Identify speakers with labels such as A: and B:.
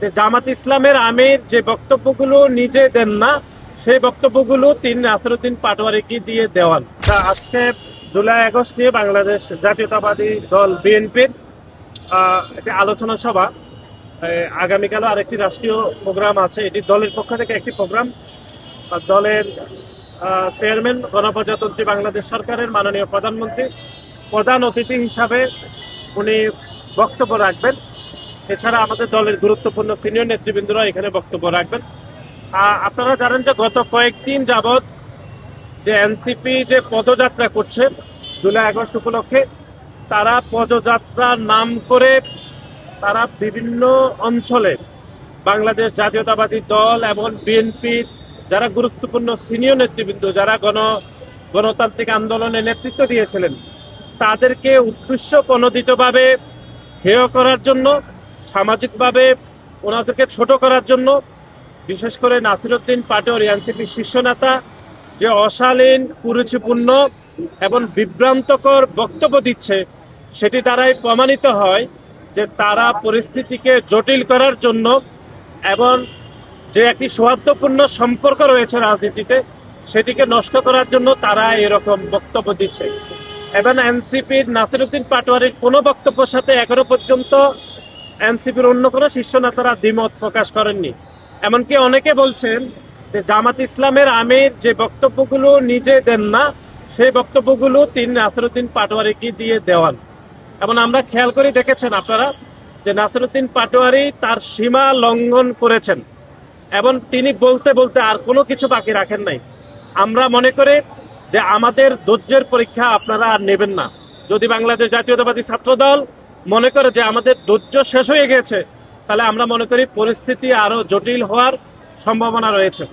A: যে জামাত ইসলামের আমির যে বক্তব্যগুলো নিজে দেন না, সেই বক্তব্যগুলো তিনি নাসিরউদ্দিন পাটোয়ারিকে দিয়ে দেওয়ান। আজকে জুলাই আগস্ট নিয়ে বাংলাদেশ জাতীয়তাবাদী দল বিএনপির একটি আলোচনা সভা, আগামীকালও আরেকটি রাষ্ট্রীয় প্রোগ্রাম আছে। এটি দলের পক্ষ থেকে একটি প্রোগ্রাম। দলের চেয়ারম্যান গণপ্রজাতন্ত্রী বাংলাদেশ সরকারের মাননীয় প্রধানমন্ত্রী প্রধান অতিথি হিসাবে উনি বক্তব্য রাখবেন। এছাড়া আমাদের দলের গুরুত্বপূর্ণ সিনিয়র নেতৃবৃন্দরা এখানে বক্তব্য রাখবেন। আপনারা জানেন যে গত কয়েকদিন যাবৎ যে এনসিপি যে পদযাত্রা করছে জুলাই আগস্ট উপলক্ষে, তারা পদযাত্রার নাম করে তারা বিভিন্ন অঞ্চলে বাংলাদেশ জাতীয়তাবাদী দল এবং বিএনপির যারা গুরুত্বপূর্ণ সিনিয়র নেতৃবৃন্দ, যারা গণতান্ত্রিক আন্দোলনে নেতৃত্ব দিয়েছিলেন, তাদেরকে উদ্দেশ্য প্রণোদিতভাবে হেয় করার জন্য, সামাজিকভাবে ওনাদেরকে ছোট করার জন্য, বিশেষ করে নাসিরউদ্দিন পাটোয়ারি এনসিপির শীর্ষ নেতা যে অশালীন, কুরুচিপূর্ণ এবং বিভ্রান্তকর বক্তব্য দিচ্ছে, সেটি দ্বারাই প্রমাণিত হয় যে তারা পরিস্থিতিকে জটিল করার জন্য এবং যে একটি সৌহার্দ্যপূর্ণ সম্পর্ক রয়েছে রাজনীতিতে, সেটিকে নষ্ট করার জন্য তারা এরকম বক্তব্য দিচ্ছে। এবং এনসিপির নাসিরউদ্দিন পাটোয়ারির কোনো বক্তব্যের সাথে এখনো পর্যন্ত এনসিপির অন্য কোনো শীর্ষ নেতারা দ্বিমত প্রকাশ করেননি। এমনকি অনেকে বলছেন যে জামাত ইসলামের আমির যে বক্তব্যগুলো নিজে দেন না, সেই বক্তব্যগুলো তিনি নাসিরউদ্দিন পাটোয়ারিকে দিয়ে দেওয়ান। এবং আমরা খেয়াল করে দেখেছেন আপনারা যে নাসিরউদ্দিন পাটোয়ারি তার সীমা লঙ্ঘন করেছেন এবং তিনি বলতে বলতে আর কোনো কিছু বাকি রাখেন নাই। আমরা মনে করি যে আমাদের ধৈর্যের পরীক্ষা আপনারা আর নেবেন না। যদি বাংলাদেশ জাতীয়তাবাদী ছাত্র দল মনে করে যে আমাদের ধৈর্য শেষ হয়ে গেছে, তাহলে আমরা মনে করি পরিস্থিতি আরো জটিল হওয়ার সম্ভাবনা রয়েছে।